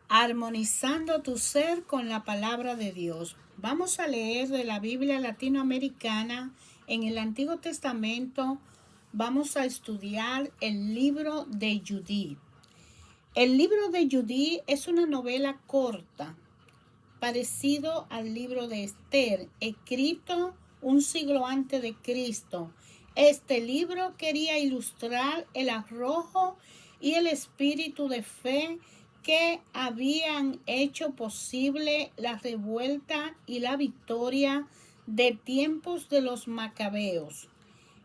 Armonizando tu ser con la palabra de Dios. Vamos a leer de la Biblia latinoamericana en el Antiguo Testamento. Vamos a estudiar el libro de Judí. El libro de Judí es una novela corta, parecido al libro de Esther, escrito un siglo antes de Cristo. Este libro quería ilustrar el arrojo y el espíritu de fe que habían hecho posible la revuelta y la victoria de tiempos de los macabeos.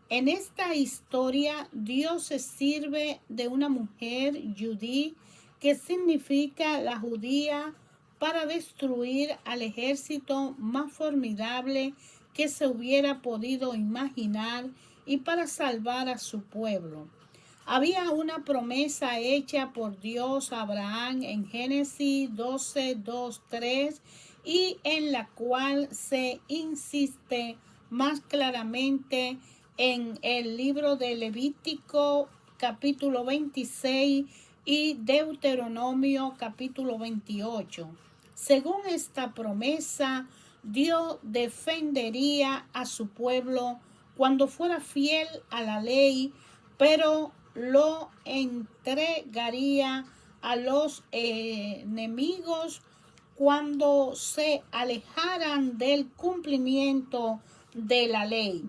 En esta historia, Dios se sirve de una mujer judí, que significa la judía, para destruir al ejército más formidable que se hubiera podido imaginar y para salvar a su pueblo. Había una promesa hecha por Dios a Abraham en Génesis 12, 2, 3 y en la cual se insiste más claramente en el libro de Levítico capítulo 26 y Deuteronomio capítulo 28. Según esta promesa, Dios defendería a su pueblo cuando fuera fiel a la ley, pero lo entregaría a los enemigos cuando se alejaran del cumplimiento de la ley.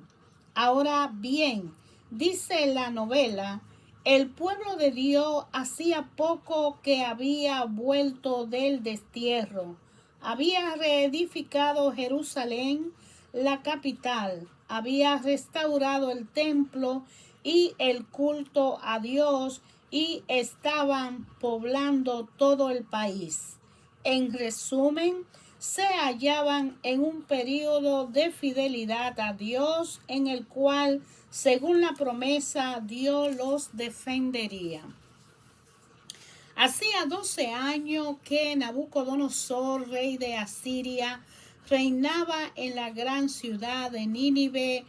Ahora bien, dice la novela, el pueblo de Dios hacía poco que había vuelto del destierro. Había reedificado Jerusalén, la capital, había restaurado el templo y el culto a Dios y estaban poblando todo el país. En resumen, se hallaban en un periodo de fidelidad a Dios en el cual, según la promesa, Dios los defendería. Hacía 12 años que Nabucodonosor, rey de Asiria, reinaba en la gran ciudad de Nínive.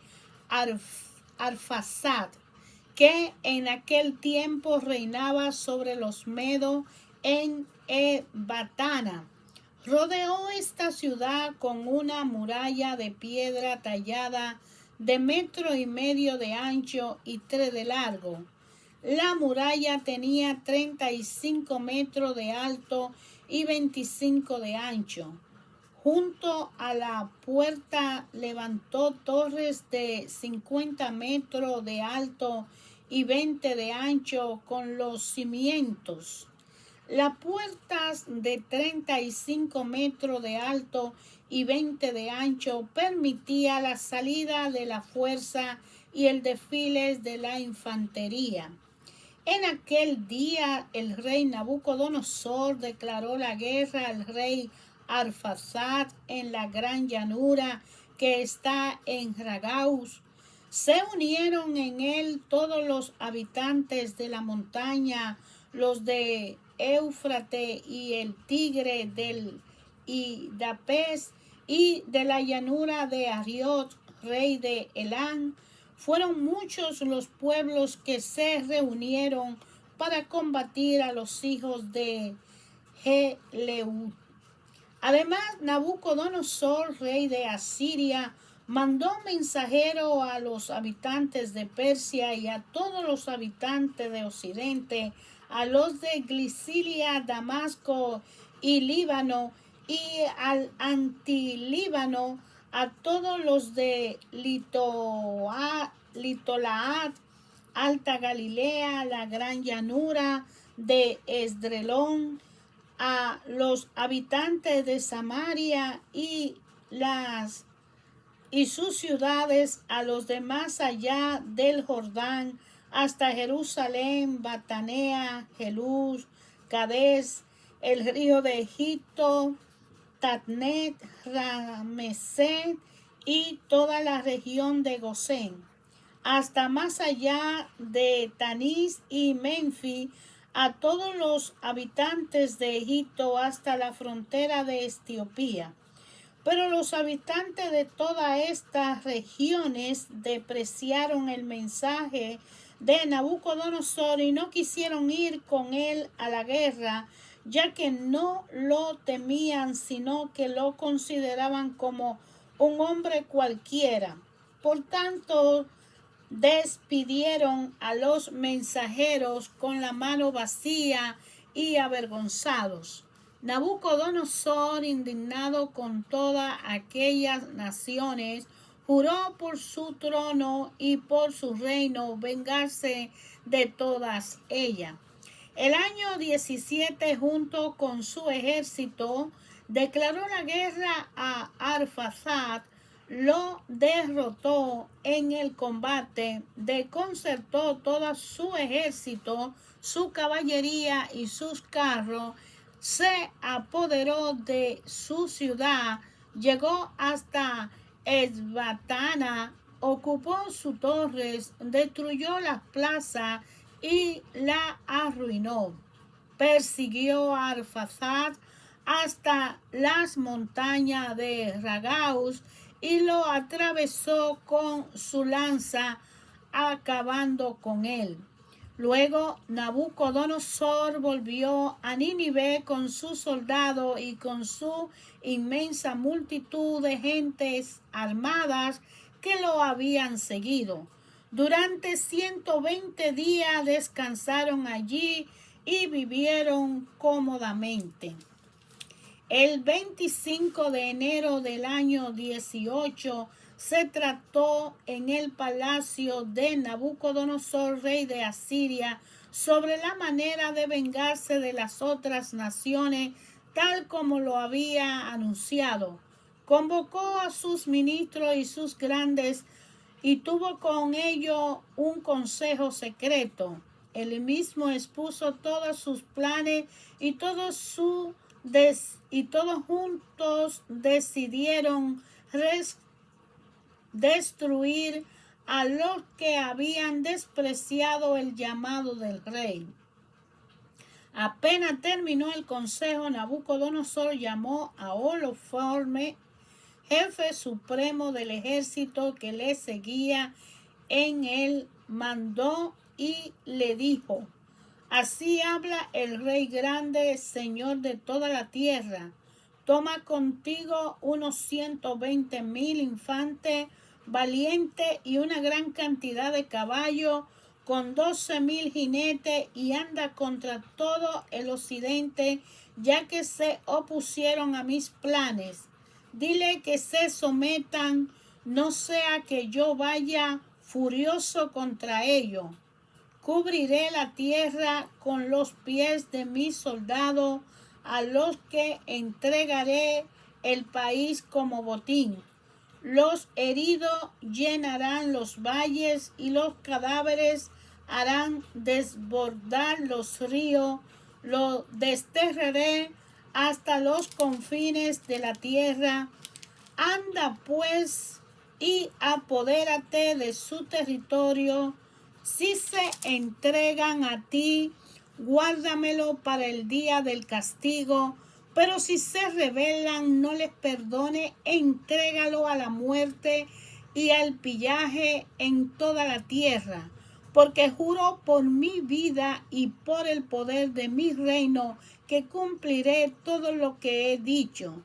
Arfaxad, que en aquel tiempo reinaba sobre los medos en Ecbatana, rodeó esta ciudad con una muralla de piedra tallada de 1,5 metros de ancho y 3 de largo. La muralla tenía 35 metros de alto y 25 de ancho. Junto a la puerta levantó torres de 50 metros de alto y 20 de ancho con los cimientos. Las puertas de 35 metros de alto y 20 de ancho permitía la salida de la fuerza y el desfile de la infantería. En aquel día el rey Nabucodonosor declaró la guerra al rey Arfaxad en la gran llanura que está en Ragaus. Se unieron en él todos los habitantes de la montaña, los de Éufrates y el Tigre del Idapés y de la llanura de Ariot, rey de Elán. Fueron muchos los pueblos que se reunieron para combatir a los hijos de Geleud. Además, Nabucodonosor, rey de Asiria, mandó mensajero a los habitantes de Persia y a todos los habitantes de Occidente, a los de Glicilia, Damasco y Líbano, y al Antilíbano, a todos los de Litolaat, Alta Galilea, la gran llanura de Esdrelón, a los habitantes de Samaria y sus ciudades, a los de más allá del Jordán, hasta Jerusalén, Batanea, Jelús, Cades, el río de Egipto, Tatnet, Rameset y toda la región de Gosén, hasta más allá de Tanis y Menfi, a todos los habitantes de Egipto hasta la frontera de Etiopía. Pero los habitantes de todas estas regiones despreciaron el mensaje de Nabucodonosor y no quisieron ir con él a la guerra, ya que no lo temían, sino que lo consideraban como un hombre cualquiera. Por tanto, despidieron a los mensajeros con la mano vacía y avergonzados. Nabucodonosor, indignado con todas aquellas naciones, juró por su trono y por su reino vengarse de todas ellas. El año 17, junto con su ejército, declaró la guerra a Arfaxad, lo derrotó en el combate, desconcertó todo su ejército, su caballería y sus carros, se apoderó de su ciudad, llegó hasta Esbatana, ocupó sus torres, destruyó las plazas y la arruinó. Persiguió a Arfaxad hasta las montañas de Ragaus y lo atravesó con su lanza, acabando con él. Luego Nabucodonosor volvió a Nínive con sus soldados y con su inmensa multitud de gentes armadas que lo habían seguido. Durante 120 días descansaron allí y vivieron cómodamente. El 25 de enero del año 18 se trató en el palacio de Nabucodonosor, rey de Asiria, sobre la manera de vengarse de las otras naciones, tal como lo había anunciado. Convocó a sus ministros y sus grandes y tuvo con ellos un consejo secreto. Él mismo expuso todos sus planes y todos juntos decidieron destruir a los que habían despreciado el llamado del rey. Apenas terminó el consejo, Nabucodonosor llamó a Holofernes, jefe supremo del ejército que le seguía en él, mandó y le dijo: así habla el rey grande, señor de toda la tierra. Toma contigo unos 120,000 infantes valientes y una gran cantidad de caballos con 12,000 jinetes y anda contra todo el occidente, ya que se opusieron a mis planes. Dile que se sometan, no sea que yo vaya furioso contra ellos. Cubriré la tierra con los pies de mis soldados, a los que entregaré el país como botín. Los heridos llenarán los valles y los cadáveres harán desbordar los ríos. Los desterraré hasta los confines de la tierra. Anda pues y apodérate de su territorio. Si se entregan a ti, guárdamelo para el día del castigo, pero si se rebelan, no les perdone, entrégalo a la muerte y al pillaje en toda la tierra, porque juro por mi vida y por el poder de mi reino que cumpliré todo lo que he dicho.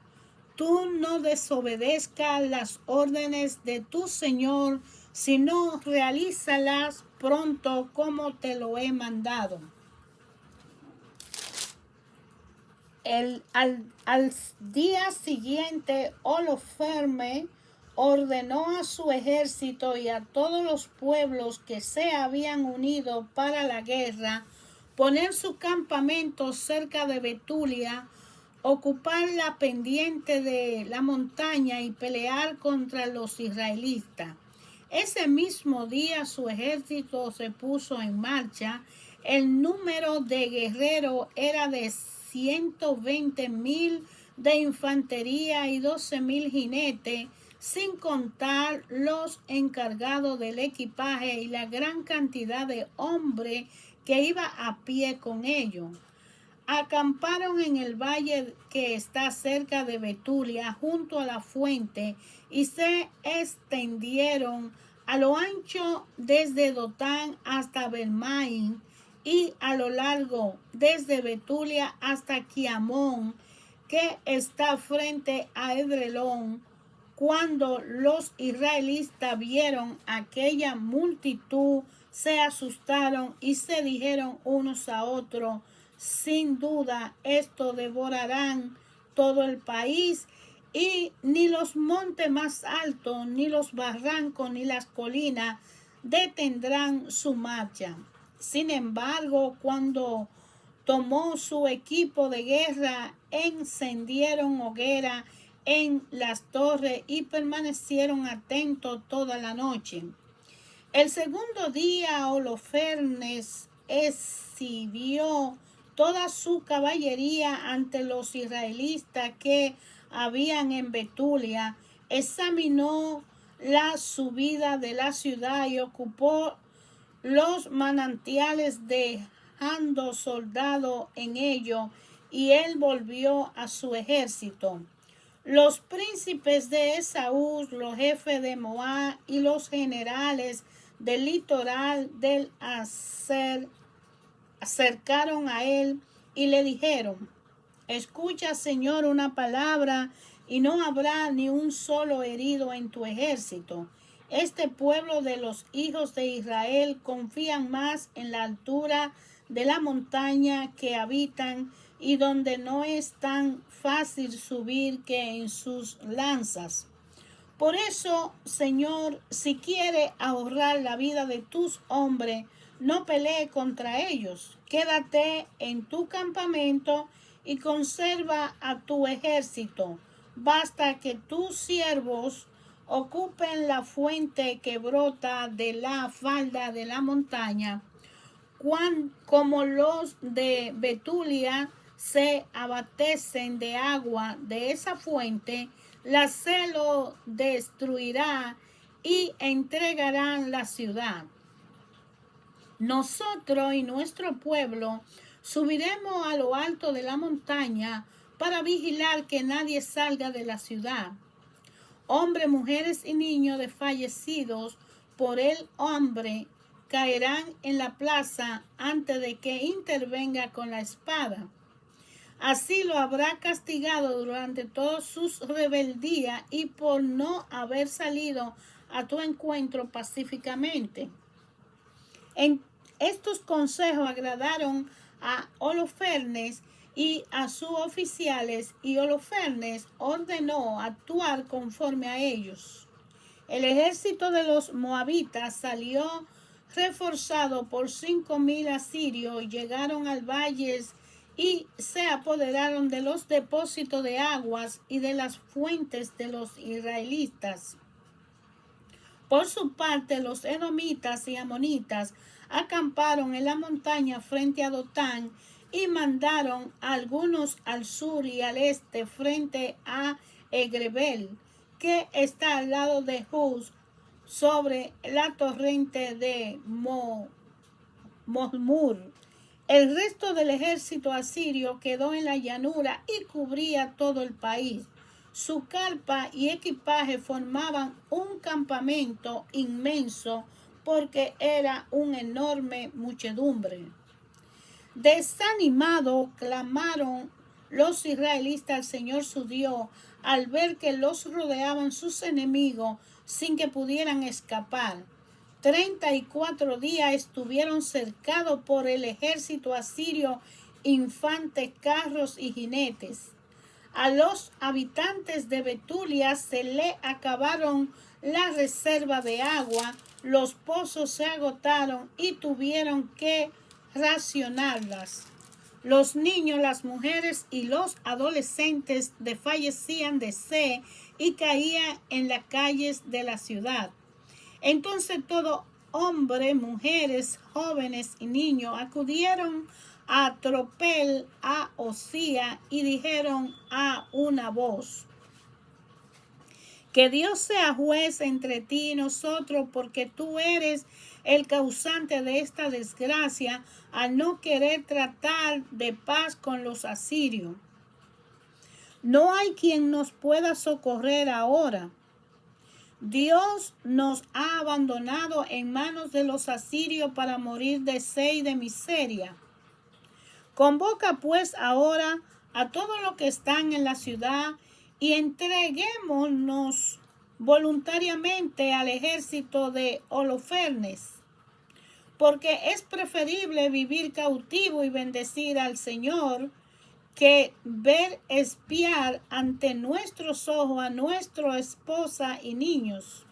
Tú no desobedezcas las órdenes de tu Señor, sino realízalas pronto como te lo he mandado. Al día siguiente, Holofernes ordenó a su ejército y a todos los pueblos que se habían unido para la guerra poner su campamento cerca de Betulia, ocupar la pendiente de la montaña y pelear contra los israelitas. Ese mismo día su ejército se puso en marcha. El número de guerreros era de 120,000 de infantería y 12,000 jinetes, sin contar los encargados del equipaje y la gran cantidad de hombres que iba a pie con ellos. Acamparon en el valle que está cerca de Betulia, junto a la fuente, y se extendieron a lo ancho desde Dotán hasta Belmaim, y a lo largo desde Betulia hasta Quiamón, que está frente a Edrelón. Cuando los israelitas vieron aquella multitud, se asustaron y se dijeron unos a otros: sin duda, esto devorarán todo el país, y ni los montes más altos, ni los barrancos, ni las colinas detendrán su marcha. Sin embargo, cuando tomó su equipo de guerra, encendieron hoguera en las torres y permanecieron atentos toda la noche. El segundo día, Holofernes exhibió toda su caballería ante los israelitas que habían en Betulia, examinó la subida de la ciudad y ocupó los manantiales, dejando soldados en ello, y él volvió a su ejército. Los príncipes de Esaú, los jefes de Moab y los generales del litoral del acercaron a él y le dijeron: escucha, Señor, una palabra, y no habrá ni un solo herido en tu ejército. Este pueblo de los hijos de Israel confían más en la altura de la montaña que habitan, y donde no es tan fácil subir, que en sus lanzas. Por eso, Señor, si quiere ahorrar la vida de tus hombres, no pelee contra ellos. Quédate en tu campamento y conserva a tu ejército. Basta que tus siervos ocupen la fuente que brota de la falda de la montaña, como los de Betulia se abatecen de agua de esa fuente, la se lo destruirá y entregarán la ciudad. Nosotros y nuestro pueblo subiremos a lo alto de la montaña para vigilar que nadie salga de la ciudad. Hombres, mujeres y niños desfallecidos por el hambre caerán en la plaza antes de que intervenga con la espada. Así lo habrá castigado durante toda su rebeldía y por no haber salido a tu encuentro pacíficamente. En estos consejos agradaron a Holofernes y a sus oficiales, y Holofernes ordenó actuar conforme a ellos. El ejército de los moabitas salió reforzado por 5,000 asirios, y llegaron al valle y se apoderaron de los depósitos de aguas y de las fuentes de los israelitas. Por su parte, los edomitas y amonitas acamparon en la montaña frente a Dotán, y mandaron a algunos al sur y al este frente a Egrebel, que está al lado de Juz, sobre la torrente de Mosmur. El resto del ejército asirio quedó en la llanura y cubría todo el país. Su carpa y equipaje formaban un campamento inmenso, porque era una enorme muchedumbre. Desanimado, clamaron los israelitas al Señor su Dios, al ver que los rodeaban sus enemigos sin que pudieran escapar. 34 días estuvieron cercados por el ejército asirio, infantes, carros y jinetes. A los habitantes de Betulia se le acabaron la reserva de agua, los pozos se agotaron y tuvieron que racionarlas. Los niños, las mujeres y los adolescentes desfallecían de sed y caían en las calles de la ciudad. Entonces todo hombre, mujeres, jóvenes y niños acudieron a tropel a Osías y dijeron a una voz: que Dios sea juez entre ti y nosotros, porque tú eres el causante de esta desgracia al no querer tratar de paz con los asirios. No hay quien nos pueda socorrer ahora. Dios nos ha abandonado en manos de los asirios para morir de sed y de miseria. Convoca pues ahora a todos los que están en la ciudad y entreguémonos voluntariamente al ejército de Holofernes, porque es preferible vivir cautivo y bendecir al Señor que ver espiar ante nuestros ojos a nuestra esposa y niños.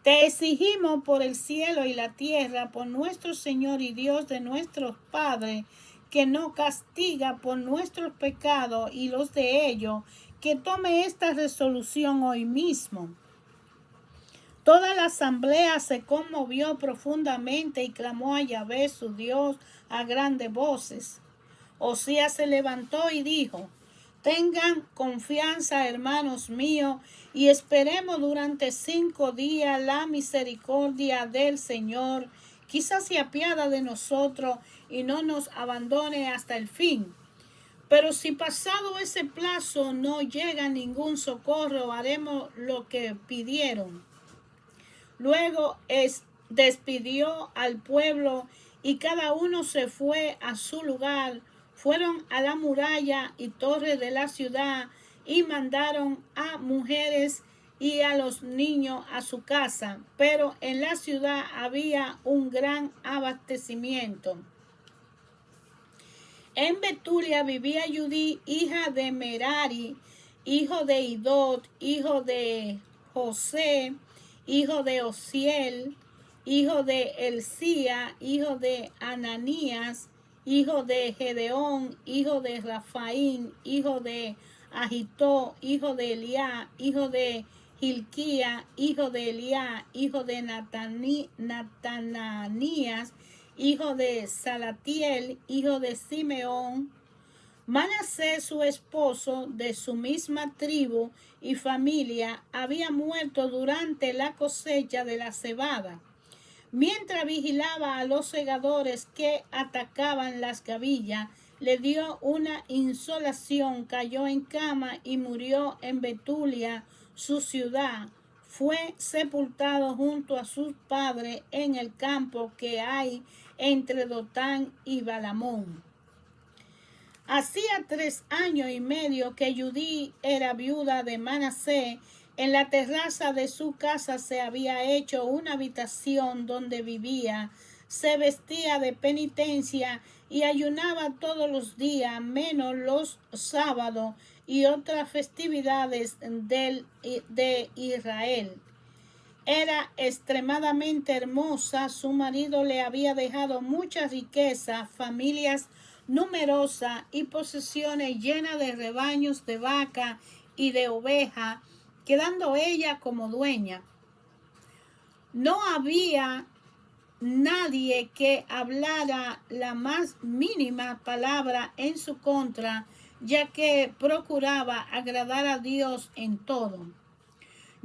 Te exigimos por el cielo y la tierra, por nuestro Señor y Dios de nuestros padres, que no castiga por nuestros pecados y los de ellos, que tome esta resolución hoy mismo. Toda la asamblea se conmovió profundamente y clamó a Yahvé su Dios a grandes voces. Osías se levantó y dijo: tengan confianza, hermanos míos, y esperemos durante 5 días la misericordia del Señor. Quizás se apiada de nosotros y no nos abandone hasta el fin. Pero si pasado ese plazo no llega ningún socorro, haremos lo que pidieron. Luego despidió al pueblo y cada uno se fue a su lugar. Fueron a la muralla y torre de la ciudad y mandaron a mujeres y a los niños a su casa. Pero en la ciudad había un gran abastecimiento. En Betulia vivía Judí, hija de Merari, hijo de Idot, hijo de José, hijo de Osiel, hijo de Elcía, hijo de Ananías, hijo de Gedeón, hijo de Rafaín, hijo de Agitó, hijo de Eliá, hijo de Hilquía, hijo de Eliá, hijo de Natananías, hijo de Salatiel, hijo de Simeón. Manasés, su esposo, de su misma tribu y familia, había muerto durante la cosecha de la cebada. Mientras vigilaba a los segadores que atacaban las gavillas, le dio una insolación, cayó en cama y murió en Betulia, su ciudad. Fue sepultado junto a sus padres en el campo que hay entre Dotán y Balamón. Hacía 3 años y medio que Judí era viuda de Manasés. En la terraza de su casa se había hecho una habitación donde vivía. Se vestía de penitencia y ayunaba todos los días, menos los sábados y otras festividades de Israel. Era extremadamente hermosa, su marido le había dejado mucha riqueza, familias numerosas y posesiones llenas de rebaños de vaca y de oveja, quedando ella como dueña. No había nadie que hablara la más mínima palabra en su contra, ya que procuraba agradar a Dios en todo.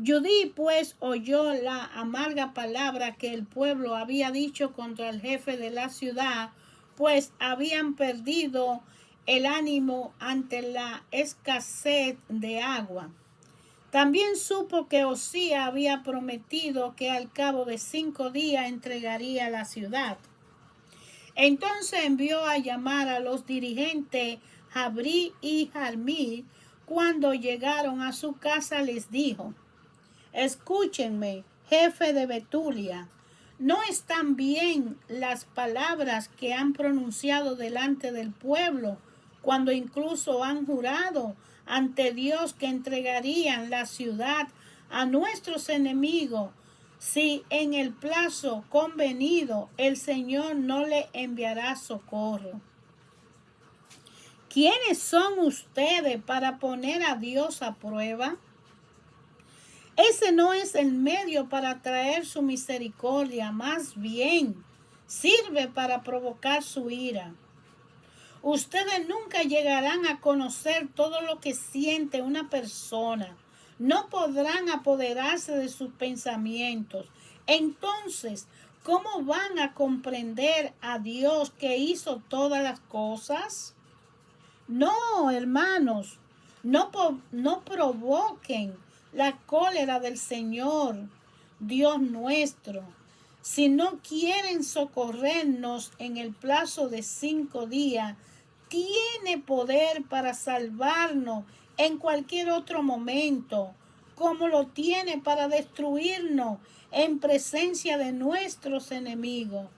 Judí pues oyó la amarga palabra que el pueblo había dicho contra el jefe de la ciudad, pues habían perdido el ánimo ante la escasez de agua. También supo que Osías había prometido que al cabo de 5 días entregaría la ciudad. Entonces envió a llamar a los dirigentes Jabrí y Jarmí. Cuando llegaron a su casa les dijo: escúchenme, jefe de Betulia, ¿no están bien las palabras que han pronunciado delante del pueblo, cuando incluso han jurado ante Dios que entregarían la ciudad a nuestros enemigos si en el plazo convenido el Señor no le enviará socorro? ¿Quiénes son ustedes para poner a Dios a prueba? Ese no es el medio para traer su misericordia, más bien sirve para provocar su ira. Ustedes nunca llegarán a conocer todo lo que siente una persona. No podrán apoderarse de sus pensamientos. Entonces, ¿cómo van a comprender a Dios que hizo todas las cosas? No, hermanos, no provoquen la cólera del Señor, Dios nuestro. Si no quieren socorrernos en el plazo de 5 días, tiene poder para salvarnos en cualquier otro momento, como lo tiene para destruirnos en presencia de nuestros enemigos.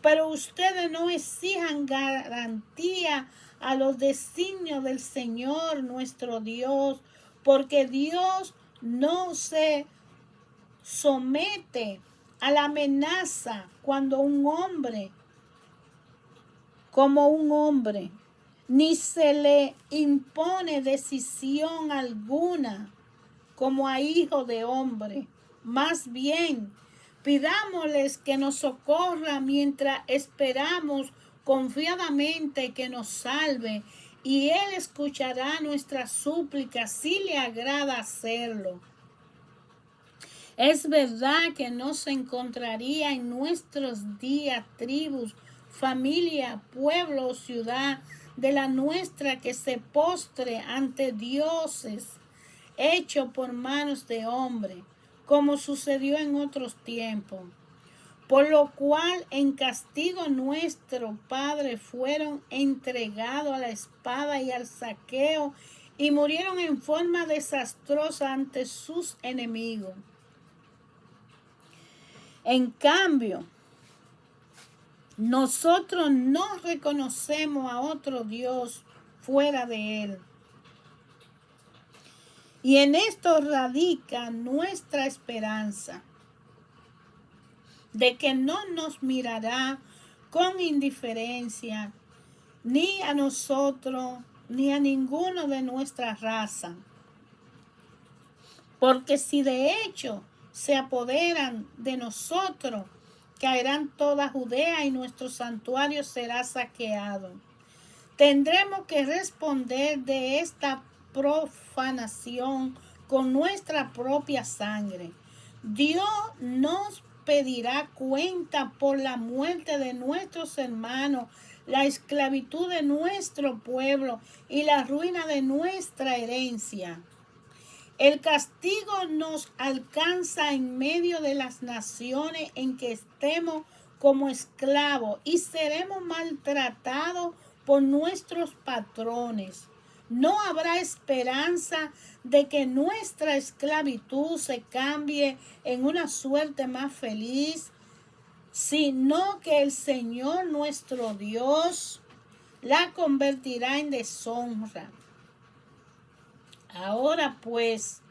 Pero ustedes no exijan garantía a los designios del Señor nuestro Dios, porque Dios no se somete a la amenaza como un hombre, ni se le impone decisión alguna como a hijo de hombre. Más bien, pidámosles que nos socorra mientras esperamos confiadamente que nos salve, y Él escuchará nuestras súplicas si le agrada hacerlo. Es verdad que no se encontraría en nuestros días tribus, familia, pueblo o ciudad de la nuestra que se postre ante dioses hechos por manos de hombre, como sucedió en otros tiempos. Por lo cual en castigo nuestro Padre fueron entregados a la espada y al saqueo, y murieron en forma desastrosa ante sus enemigos. En cambio, nosotros no reconocemos a otro Dios fuera de Él. Y en esto radica nuestra esperanza, de que no nos mirará con indiferencia ni a nosotros ni a ninguno de nuestra raza. Porque si de hecho se apoderan de nosotros, caerán toda Judea y nuestro santuario será saqueado. Tendremos que responder de esta profanación con nuestra propia sangre. Dios nos pedirá cuenta por la muerte de nuestros hermanos, la esclavitud de nuestro pueblo y la ruina de nuestra herencia. El castigo nos alcanza en medio de las naciones en que estemos como esclavos y seremos maltratados por nuestros patrones. No habrá esperanza de que nuestra esclavitud se cambie en una suerte más feliz, sino que el Señor nuestro Dios la convertirá en deshonra. Ahora pues,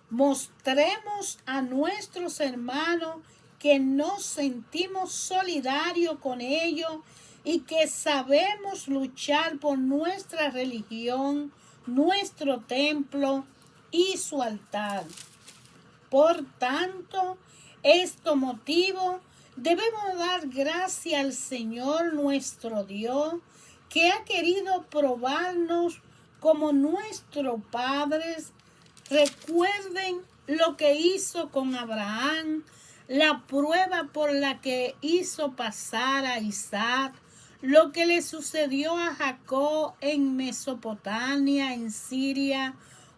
mostremos a nuestros hermanos que nos sentimos solidarios con ellos y que sabemos luchar por nuestra religión, nuestro templo y su altar. Por tanto, este motivo debemos dar gracias al Señor nuestro Dios, que ha querido probarnos como nuestros padres. Recuerden lo que hizo con Abraham, la prueba por la que hizo pasar a Isaac, lo que le sucedió a Jacob en Mesopotamia, en Siria,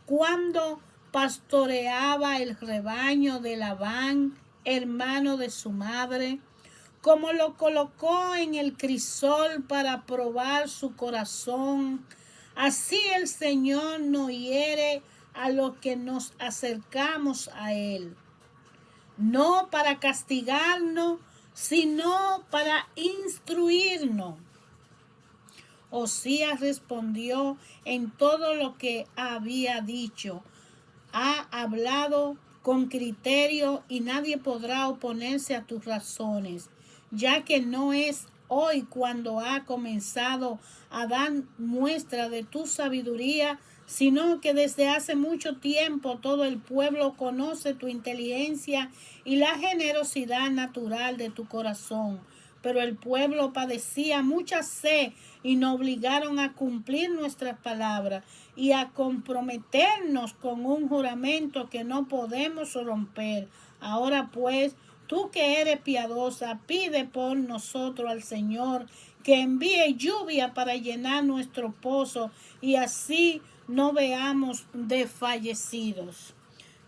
cuando pastoreaba el rebaño de Labán, hermano de su madre, como lo colocó en el crisol para probar su corazón. Así el Señor nos hiere a los que nos acercamos a Él, no para castigarnos, sino para instruirnos. Osías respondió en todo lo que había dicho. Ha hablado con criterio y nadie podrá oponerse a tus razones, ya que no es hoy cuando ha comenzado a dar muestra de tu sabiduría, sino que desde hace mucho tiempo todo el pueblo conoce tu inteligencia y la generosidad natural de tu corazón. Pero el pueblo padecía mucha sed y nos obligaron a cumplir nuestras palabras y a comprometernos con un juramento que no podemos romper. Ahora pues, tú que eres piadosa, pide por nosotros al Señor que envíe lluvia para llenar nuestro pozo y así no veamos desfallecidos.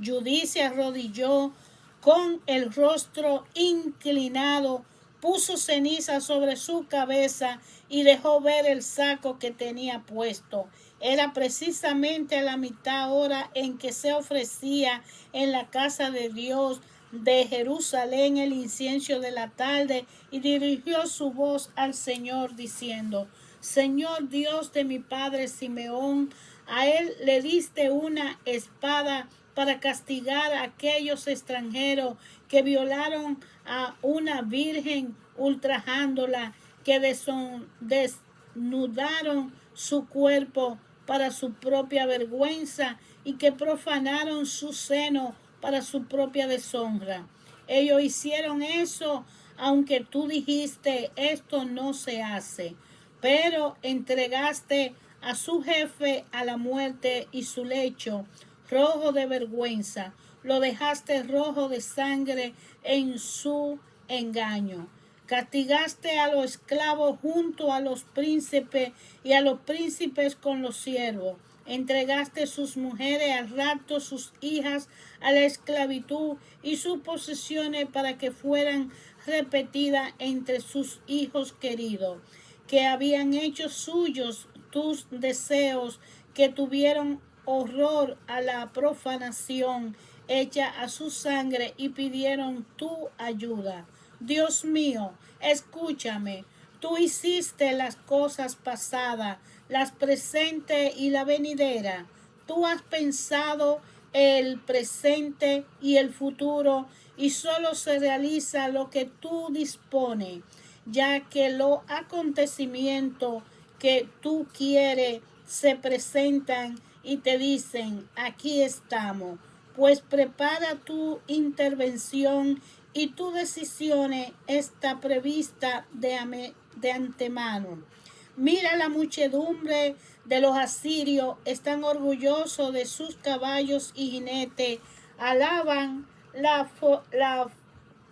Judí se arrodilló con el rostro inclinado, puso ceniza sobre su cabeza y dejó ver el saco que tenía puesto. Era precisamente la mitad hora en que se ofrecía en la casa de Dios de Jerusalén el incienso de la tarde, y dirigió su voz al Señor diciendo: Señor Dios de mi padre Simeón, a él le diste una espada para castigar a aquellos extranjeros que violaron a una virgen ultrajándola, que desnudaron su cuerpo para su propia vergüenza y que profanaron su seno para su propia deshonra. Ellos hicieron eso, aunque tú dijiste, esto no se hace. Pero entregaste a su jefe a la muerte y su lecho, rojo de vergüenza, lo dejaste rojo de sangre en su engaño. Castigaste a los esclavos junto a los príncipes y a los príncipes con los siervos. Entregaste sus mujeres al rapto, sus hijas a la esclavitud y sus posesiones para que fueran repetidas entre sus hijos queridos, que habían hecho suyos tus deseos, que tuvieron horror a la profanación hecha a su sangre y pidieron tu ayuda. Dios mío, escúchame. Tú hiciste las cosas pasadas, las presentes y la venidera. Tú has pensado el presente y el futuro, y solo se realiza lo que tú dispones, ya que los acontecimientos que tú quieres se presentan y te dicen: aquí estamos. Pues prepara tu intervención y tu decisión está prevista de antemano. Mira, la muchedumbre de los asirios están orgullosos de sus caballos y jinetes, alaban la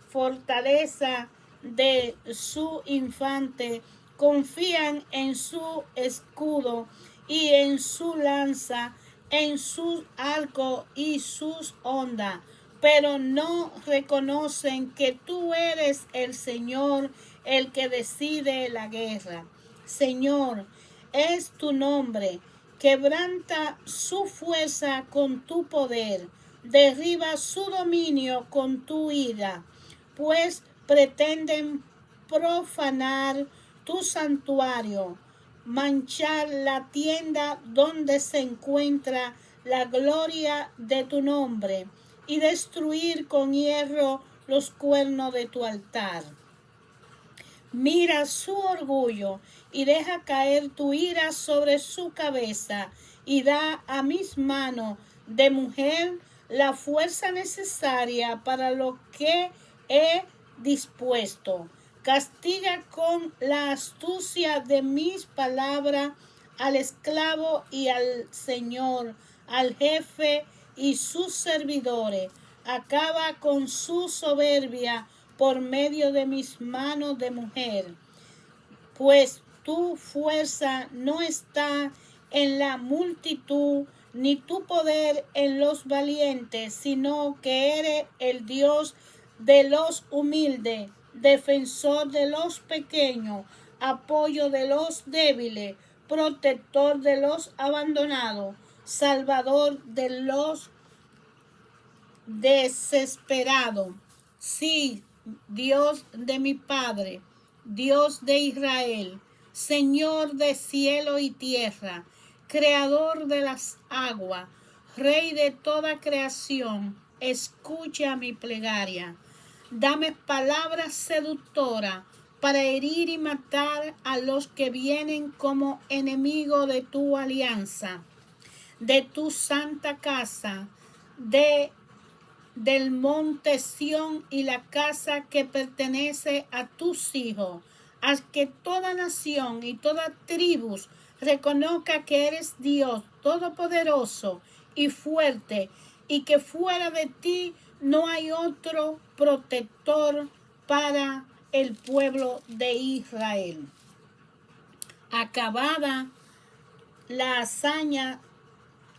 fortaleza de su infante, confían en su escudo y en su lanza, en sus arcos y sus ondas, pero no reconocen que tú eres el Señor, el que decide la guerra. Señor, es tu nombre. Quebranta su fuerza con tu poder, derriba su dominio con tu ira, pues pretenden profanar tu santuario, manchar la tienda donde se encuentra la gloria de tu nombre y destruir con hierro los cuernos de tu altar. Mira su orgullo y deja caer tu ira sobre su cabeza, y da a mis manos de mujer la fuerza necesaria para lo que he dispuesto. Castiga con la astucia de mis palabras al esclavo y al señor, al jefe y sus servidores. Acaba con su soberbia por medio de mis manos de mujer, pues tu fuerza no está en la multitud, ni tu poder en los valientes, sino que eres el Dios de los humildes, defensor de los pequeños, apoyo de los débiles, protector de los abandonados, salvador de los desesperados. Sí, Dios de mi Padre, Dios de Israel, Señor de cielo y tierra, Creador de las aguas, Rey de toda creación, escucha mi plegaria. Dame palabras seductoras para herir y matar a los que vienen como enemigos de tu alianza, de tu santa casa, del monte Sión y la casa que pertenece a tus hijos. Haz que toda nación y toda tribu reconozca que eres Dios todopoderoso y fuerte, y que fuera de ti no hay otro protector para el pueblo de Israel. Acabada la hazaña,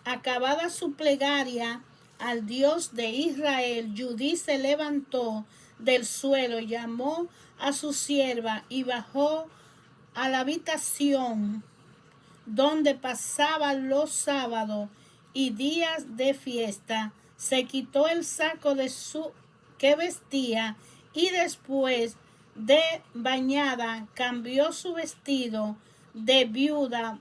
acabada su plegaria, al Dios de Israel, Judí se levantó del suelo, llamó a su sierva y bajó a la habitación donde pasaba los sábados y días de fiesta. Se quitó el saco de su que vestía y después de bañada cambió su vestido de viuda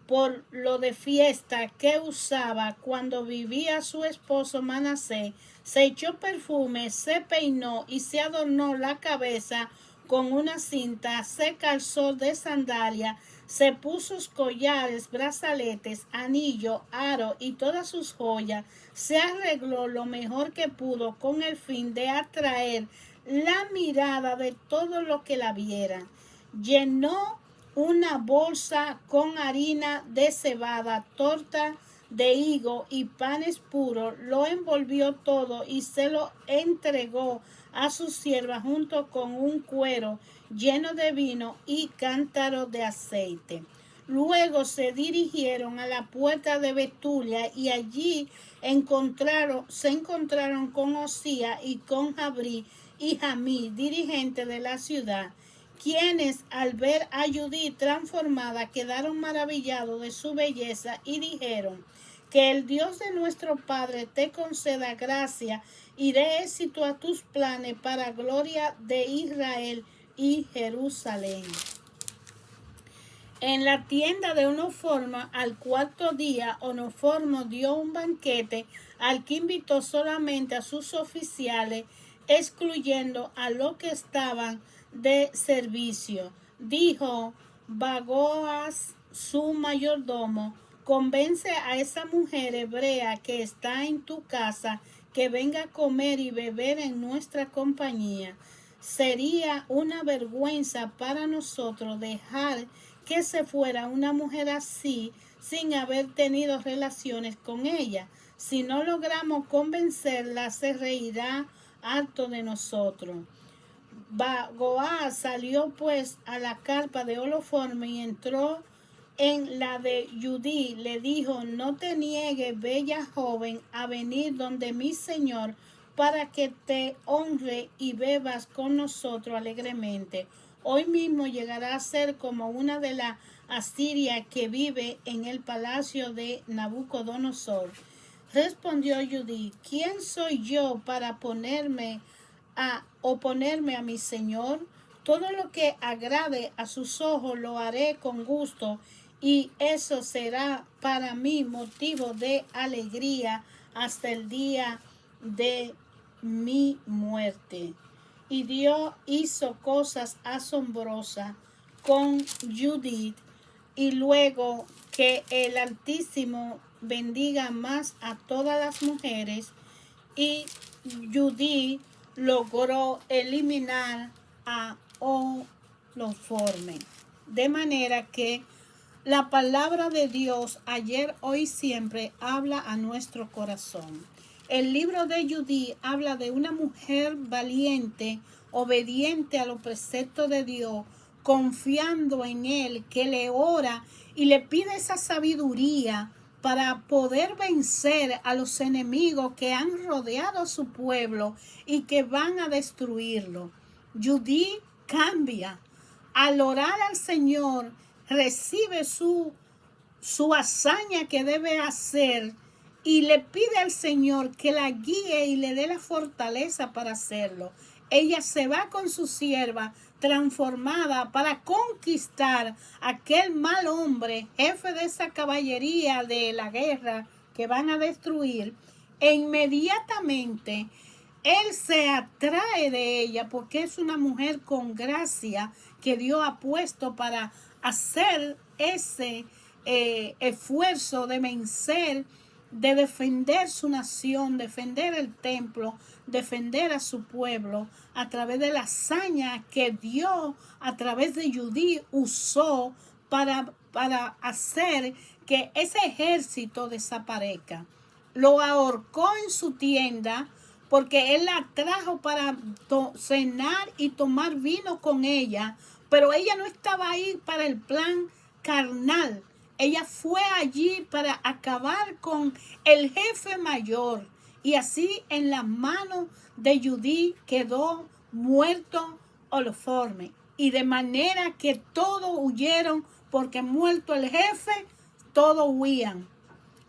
por lo de fiesta que usaba cuando vivía su esposo Manasés. Se echó perfume, se peinó y se adornó la cabeza con una cinta, se calzó de sandalia, se puso collares, brazaletes, anillo, aro y todas sus joyas, se arregló lo mejor que pudo con el fin de atraer la mirada de todo lo que la viera. Llenó una bolsa con harina de cebada, torta de higo y panes puros, lo envolvió todo y se lo entregó a su sierva junto con un cuero lleno de vino y cántaro de aceite. Luego se dirigieron a la puerta de Betulia y allí se encontraron con Osía y con Jabrí y Jamí, dirigentes de la ciudad, quienes al ver a Judith transformada quedaron maravillados de su belleza y dijeron: que el Dios de nuestro Padre te conceda gracia y dé éxito a tus planes para gloria de Israel y Jerusalén. En la tienda de Onoformo, al cuarto día, Onoformo dio un banquete al que invitó solamente a sus oficiales, excluyendo a los que estaban de servicio. Dijo Bagoas, su mayordomo: convence a esa mujer hebrea que está en tu casa que venga a comer y beber en nuestra compañía. Sería una vergüenza para nosotros dejar que se fuera una mujer así sin haber tenido relaciones con ella. Si no logramos convencerla, se reirá harto de nosotros. Bagoas salió pues a la carpa de Onoformo y entró en la de Judí. Le dijo: no te niegues, bella joven, a venir donde mi señor, para que te honre y bebas con nosotros alegremente. Hoy mismo llegará a ser como una de las Asiria que vive en el palacio de Nabucodonosor. Respondió Judí: ¿quién soy yo para oponerme a mi señor? Todo lo que agrade a sus ojos lo haré con gusto, y eso será para mí motivo de alegría hasta el día de mi muerte. Y Dios hizo cosas asombrosas con Judith, y luego que el Altísimo bendiga más a todas las mujeres, y Judith logró eliminar a Onoformo. De manera que la palabra de Dios ayer, hoy, siempre habla a nuestro corazón. El libro de Judith habla de una mujer valiente, obediente a los preceptos de Dios, confiando en Él, que le ora y le pide esa sabiduría para poder vencer a los enemigos que han rodeado a su pueblo y que van a destruirlo. Judith cambia. Al orar al Señor, recibe su hazaña que debe hacer y le pide al Señor que la guíe y le dé la fortaleza para hacerlo. Ella se va con su sierva transformada para conquistar a aquel mal hombre, jefe de esa caballería de la guerra que van a destruir, e inmediatamente él se atrae de ella porque es una mujer con gracia que Dios ha puesto para hacer ese esfuerzo de vencer, de defender su nación, defender el templo, defender a su pueblo a través de la hazaña que Dios a través de Judith usó para hacer que ese ejército desaparezca. Lo ahorcó en su tienda porque él la trajo para cenar y tomar vino con ella, pero ella no estaba ahí para el plan carnal. Ella fue allí para acabar con el jefe mayor Y así en la mano de Judí quedó muerto Holofornes. Y de manera que todos huyeron, porque muerto el jefe, todos huían.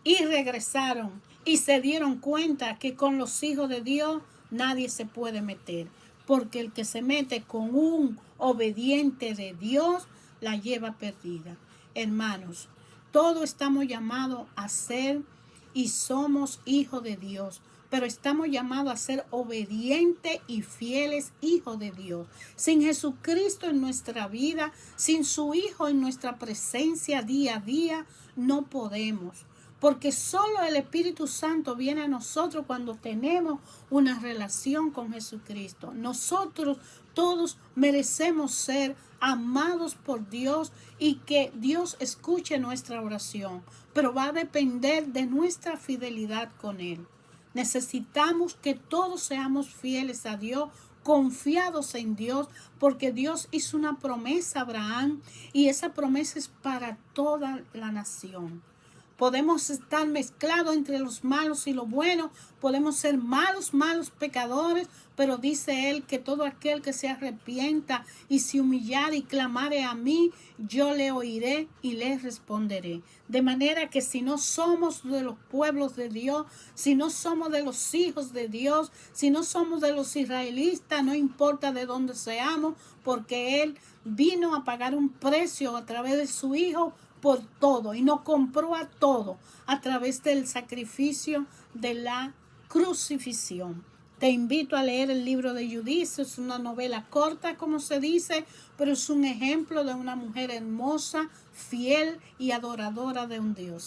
Y regresaron y se dieron cuenta que con los hijos de Dios nadie se puede meter. Porque el que se mete con un obediente de Dios la lleva perdida. Hermanos, todos estamos llamados a ser y somos hijos de Dios, pero estamos llamados a ser obedientes y fieles hijos de Dios. Sin Jesucristo en nuestra vida, sin su Hijo en nuestra presencia día a día, no podemos. Porque solo el Espíritu Santo viene a nosotros cuando tenemos una relación con Jesucristo. Nosotros todos merecemos ser amados por Dios y que Dios escuche nuestra oración, pero va a depender de nuestra fidelidad con Él. Necesitamos que todos seamos fieles a Dios, confiados en Dios, porque Dios hizo una promesa a Abraham y esa promesa es para toda la nación. Podemos estar mezclados entre los malos y los buenos. Podemos ser malos pecadores. Pero dice él que todo aquel que se arrepienta y se humillare y clamare a mí, yo le oiré y le responderé. De manera que si no somos de los pueblos de Dios, si no somos de los hijos de Dios, si no somos de los israelitas, no importa de dónde seamos, porque Él vino a pagar un precio a través de su Hijo por todo y nos compró a todo a través del sacrificio de la crucifixión. Te invito a leer el libro de Judith. Es una novela corta, como se dice, pero es un ejemplo de una mujer hermosa, fiel y adoradora de un Dios.